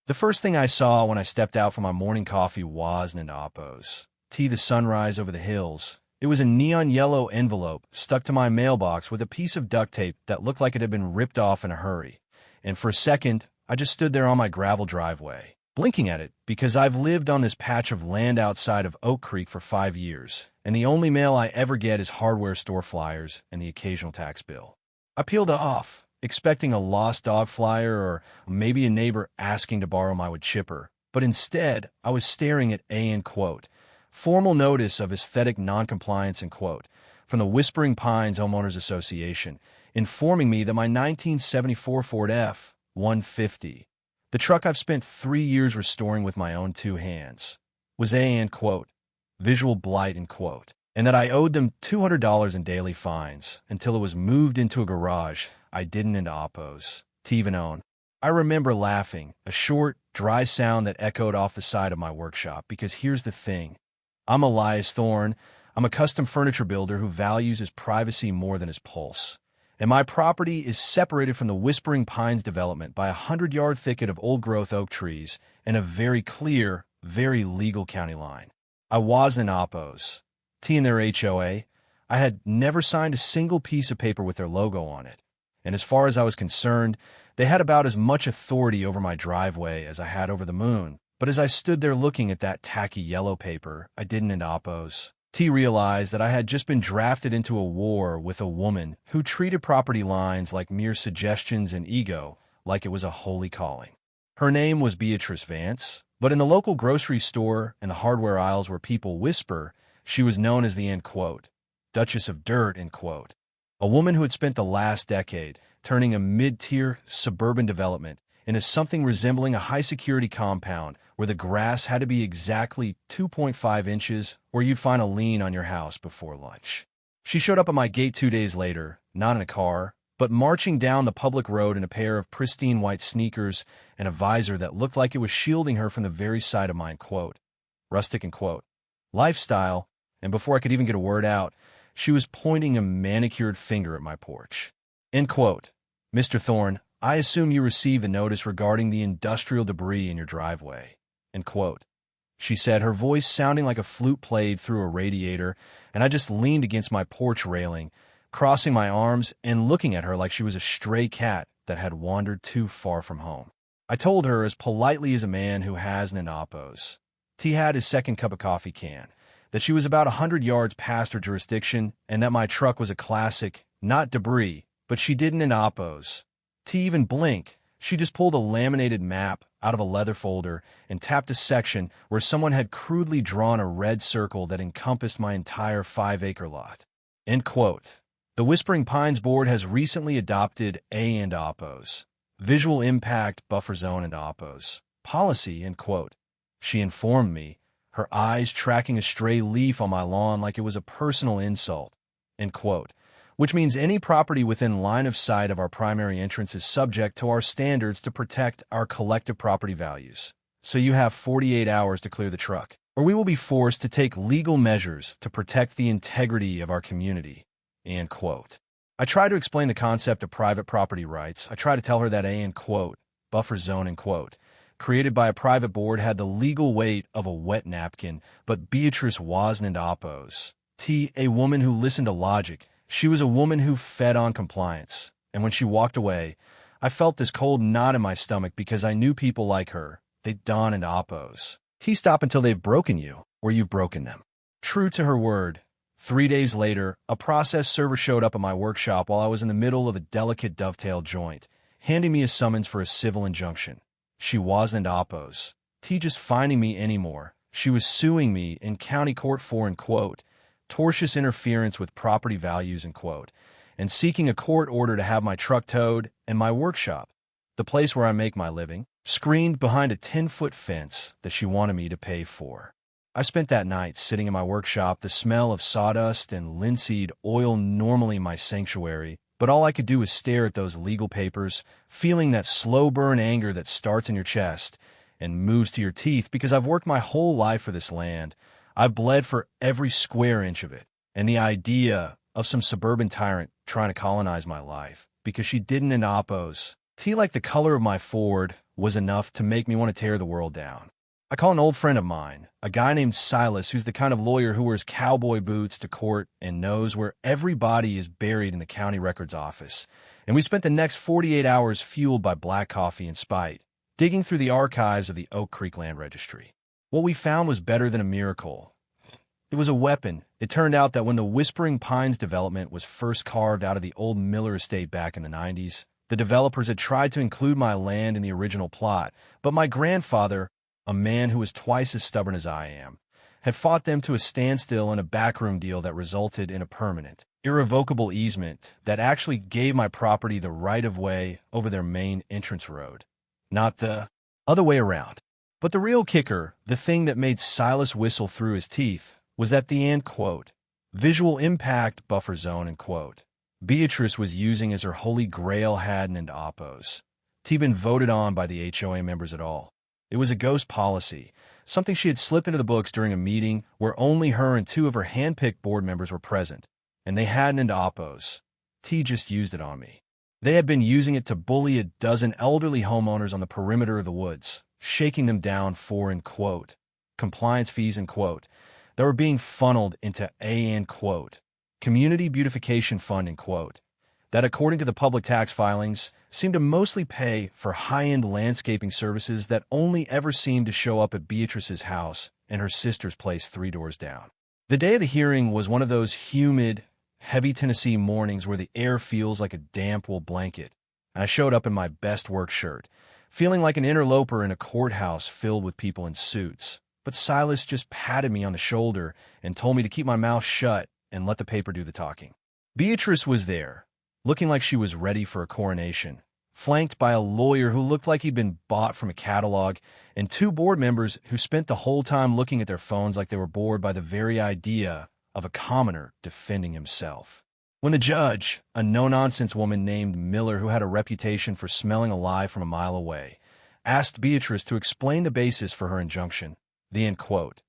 The first thing I saw when I stepped out for my morning coffee wasn't an Oppos. The sunrise over the hills. It was a neon yellow envelope stuck to my mailbox with a piece of duct tape that looked like it had been ripped off in a hurry. And for a second, I just stood there on my gravel driveway, blinking at it, because I've lived on this patch of land outside of Oak Creek for 5 years, and the only mail I ever get is hardware store flyers and the occasional tax bill. I peeled it off, expecting a lost dog flyer or maybe a neighbor asking to borrow my wood chipper, but instead, I was staring at formal notice of aesthetic noncompliance, from the Whispering Pines Homeowners Association, informing me that my 1974 Ford F-150, the truck I've spent 3 years restoring with my own 2 hands, was visual blight, and that I owed them $200 in daily fines until it was moved into a garage I didn't into Oppos to even own. I remember laughing, a short, dry sound that echoed off the side of my workshop, because here's the thing. I'm Elias Thorne. I'm a custom furniture builder who values his privacy more than his pulse. And my property is separated from the Whispering Pines development by a 100-yard thicket of old-growth oak trees and a very clear, very legal county line. I wasn't an Oppos. In their HOA, I had never signed a single piece of paper with their logo on it. And as far as I was concerned, they had about as much authority over my driveway as I had over the moon. But as I stood there looking at that tacky yellow paper, I didn't end Oppos. Realized that I had just been drafted into a war with a woman who treated property lines like mere suggestions and ego, like it was a holy calling. Her name was Beatrice Vance, but in the local grocery store and the hardware aisles where people whisper, she was known as the Duchess of Dirt, a woman who had spent the last decade turning a mid-tier suburban development into something resembling a high-security compound where the grass had to be exactly 2.5 inches or you'd find a lien on your house before lunch. She showed up at my gate 2 days later, not in a car, but marching down the public road in a pair of pristine white sneakers and a visor that looked like it was shielding her from the very sight of my, rustic, lifestyle, and before I could even get a word out, she was pointing a manicured finger at my porch. Mr. Thorne, I assume you received the notice regarding the industrial debris in your driveway. She said, her voice sounding like a flute played through a radiator, and I just leaned against my porch railing, crossing my arms and looking at her like she was a stray cat that had wandered too far from home. I told her as politely as a man who has an Oppos. Had his second cup of coffee can, that she was about 100 yards past her jurisdiction and that my truck was a classic, not debris, but she didn't an Oppos. Even blink. She just pulled a laminated map out of a leather folder and tapped a section where someone had crudely drawn a red circle that encompassed my entire 5-acre lot. The Whispering Pines Board has recently adopted Oppos, Visual Impact Buffer Zone and Oppos policy, She informed me, her eyes tracking a stray leaf on my lawn like it was a personal insult, which means any property within line of sight of our primary entrance is subject to our standards to protect our collective property values. So you have 48 hours to clear the truck, or we will be forced to take legal measures to protect the integrity of our community. I try to explain the concept of private property rights. I try to tell her that buffer zone, created by a private board had the legal weight of a wet napkin, but Beatrice wasn't Oppos. A woman who listened to logic. She was a woman who fed on compliance, and when she walked away, I felt this cold knot in my stomach because I knew people like her. They'd dawn into Oppos. Stop until they've broken you, or you've broken them. True to her word, 3 days later, a process server showed up at my workshop while I was in the middle of a delicate dovetail joint, handing me a summons for a civil injunction. She wasn't Oppos. Just finding me anymore. She was suing me in county court for, tortious interference with property values, and seeking a court order to have my truck towed and my workshop, the place where I make my living, screened behind a 10-foot fence that she wanted me to pay for. I spent that night sitting in my workshop, the smell of sawdust and linseed oil normally my sanctuary, but all I could do was stare at those legal papers, feeling that slow burn anger that starts in your chest and moves to your teeth because I've worked my whole life for this land. I've bled for every square inch of it, and the idea of some suburban tyrant trying to colonize my life because she didn't in Oppos. Like the color of my Ford was enough to make me want to tear the world down. I call an old friend of mine, a guy named Silas, who's the kind of lawyer who wears cowboy boots to court and knows where every body is buried in the county records office. And we spent the next 48 hours fueled by black coffee and spite, digging through the archives of the Oak Creek Land Registry. What we found was better than a miracle. It was a weapon. It turned out that when the Whispering Pines development was first carved out of the old Miller estate back in the 90s, the developers had tried to include my land in the original plot, but my grandfather, a man who was twice as stubborn as I am, had fought them to a standstill in a backroom deal that resulted in a permanent, irrevocable easement that actually gave my property the right-of-way over their main entrance road, not the other way around. But the real kicker, the thing that made Silas whistle through his teeth, was that the end quote, visual impact buffer zone, end quote, Beatrice was using as her holy grail hadn't and oppos. T been voted on by the HOA members at all. It was a ghost policy, something she had slipped into the books during a meeting where only her and two of her hand-picked board members were present, and they hadn't and oppos. T just used it on me. They had been using it to bully a dozen elderly homeowners on the perimeter of the woods, shaking them down for, end quote, compliance fees, end quote, that were being funneled into end quote, community beautification fund, end quote, that according to the public tax filings, seemed to mostly pay for high-end landscaping services that only ever seemed to show up at Beatrice's house and her sister's place 3 doors down. The day of the hearing was one of those humid, heavy Tennessee mornings where the air feels like a damp wool blanket, and I showed up in my best work shirt, feeling like an interloper in a courthouse filled with people in suits. But Silas just patted me on the shoulder and told me to keep my mouth shut and let the paper do the talking. Beatrice was there, looking like she was ready for a coronation, flanked by a lawyer who looked like he'd been bought from a catalog, and 2 board members who spent the whole time looking at their phones like they were bored by the very idea of a commoner defending himself. When the judge, a no-nonsense woman named Miller who had a reputation for smelling a lie from a mile away, asked Beatrice to explain the basis for her injunction, the end quote,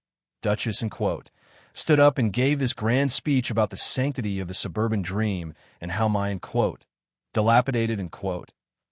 Duchess, end quote, stood up and gave this grand speech about the sanctity of the suburban dream and how my, end quote, dilapidated, end quote,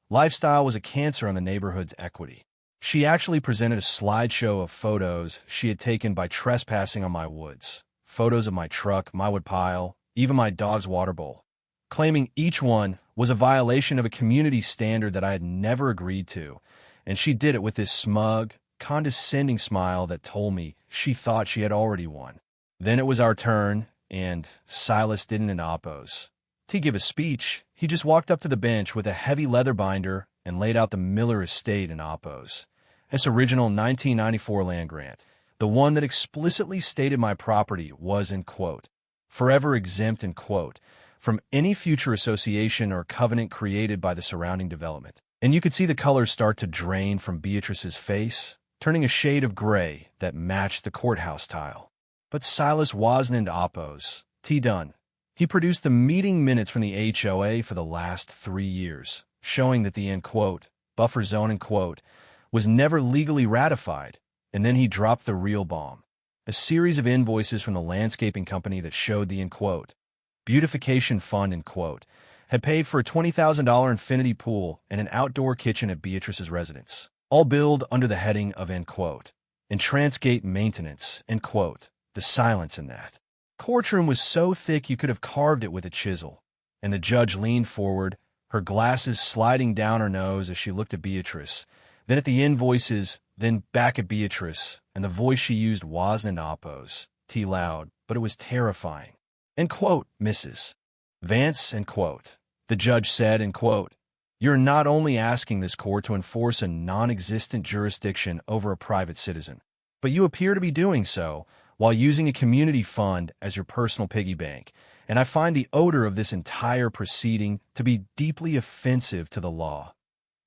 lifestyle was a cancer on the neighborhood's equity. She actually presented a slideshow of photos she had taken by trespassing on my woods, photos of my truck, my woodpile, even my dog's water bowl, claiming each one was a violation of a community standard that I had never agreed to, and she did it with this smug, condescending smile that told me she thought she had already won. Then it was our turn, and Silas didn't oppose. To give a speech, he just walked up to the bench with a heavy leather binder and laid out the Miller estate in oppos. This original 1994 land grant, the one that explicitly stated my property was, end quote, forever exempt, end quote, from any future association or covenant created by the surrounding development. And you could see the color start to drain from Beatrice's face, turning a shade of gray that matched the courthouse tile. But Silas wasn't in oppos. T done. He produced the meeting minutes from the HOA for the last 3 years, showing that the, end quote, buffer zone, end quote, was never legally ratified, and then he dropped the real bomb. A series of invoices from the landscaping company that showed the, end quote, beautification fund, end quote, had paid for a $20,000 infinity pool and an outdoor kitchen at Beatrice's residence, all billed under the heading of, end quote, Entrancegate maintenance, end quote. The silence in that courtroom was so thick you could have carved it with a chisel, and the judge leaned forward, her glasses sliding down her nose as she looked at Beatrice, then at the invoices, then back at Beatrice, and the voice she used wasn't an oppos, T loud, but it was terrifying. End quote, Mrs. Vance, end quote. The judge said, end quote, you're not only asking this court to enforce a non-existent jurisdiction over a private citizen, but you appear to be doing so while using a community fund as your personal piggy bank, and I find the odor of this entire proceeding to be deeply offensive to the law,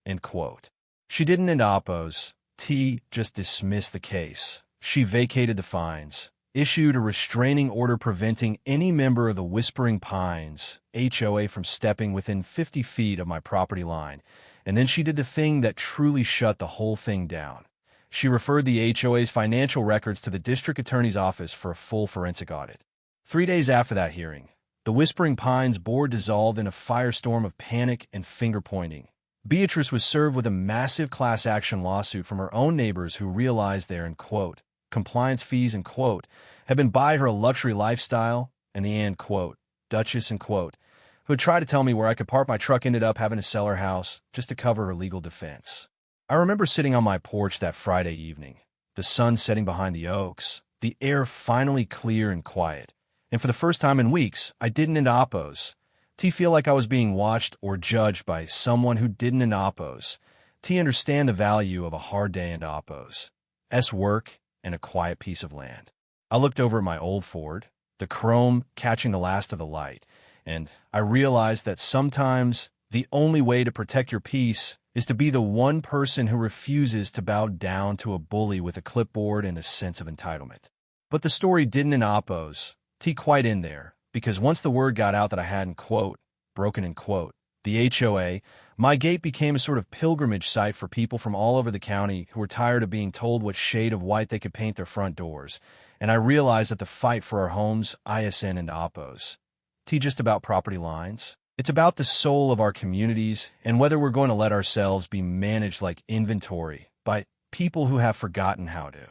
end quote. She didn't end oppos. T just dismissed the case. She vacated the fines, issued a restraining order preventing any member of the Whispering Pines HOA from stepping within 50 feet of my property line, and then she did the thing that truly shut the whole thing down. She referred the HOA's financial records to the district attorney's office for a full forensic audit. 3 days after that hearing, the Whispering Pines board dissolved in a firestorm of panic and finger-pointing, Beatrice was served with a massive class action lawsuit from her own neighbors who realized their, in quote, compliance fees, in quote, had been buying her a luxury lifestyle, and the, in quote, Duchess, in quote, who had tried to tell me where I could park my truck ended up having to sell her house just to cover her legal defense. I remember sitting on my porch that Friday evening, the sun setting behind the oaks, the air finally clear and quiet, and for the first time in weeks, I didn't in oppose. T feel like I was being watched or judged by someone who didn't in oppose. T understand the value of a hard day in oppose. S work and a quiet piece of land. I looked over at my old Ford, the chrome catching the last of the light, and I realized that sometimes the only way to protect your peace is to be the one person who refuses to bow down to a bully with a clipboard and a sense of entitlement. But the story didn't in oppose. T quite in there, because once the word got out that I had, in quote, broken, in quote, the HOA, my gate became a sort of pilgrimage site for people from all over the county who were tired of being told what shade of white they could paint their front doors, and I realized that the fight for our homes, ISN and oppose. T just about property lines. It's about the soul of our communities and whether we're going to let ourselves be managed like inventory by people who have forgotten how to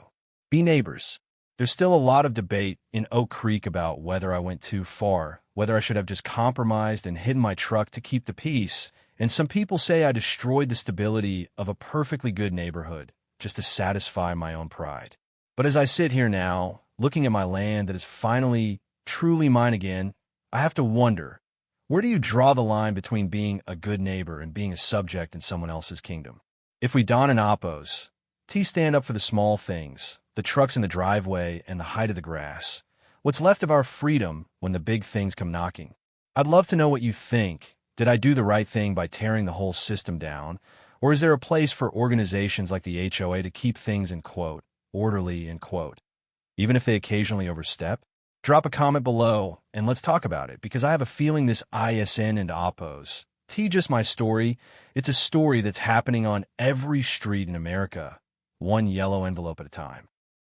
be neighbors. There's still a lot of debate in Oak Creek about whether I went too far, whether I should have just compromised and hidden my truck to keep the peace, and some people say I destroyed the stability of a perfectly good neighborhood just to satisfy my own pride. But as I sit here now, looking at my land that is finally truly mine again, I have to wonder, where do you draw the line between being a good neighbor and being a subject in someone else's kingdom? If we don an oppose, T stand up for the small things, the trucks in the driveway and the height of the grass, what's left of our freedom when the big things come knocking. I'd love to know what you think. Did I do the right thing by tearing the whole system down? Or is there a place for organizations like the HOA to keep things, in quote, orderly, in quote, even if they occasionally overstep? Drop a comment below and let's talk about it, because I have a feeling this ISN and oppose. T just my story. It's a story that's happening on every street in America, one yellow envelope at a time.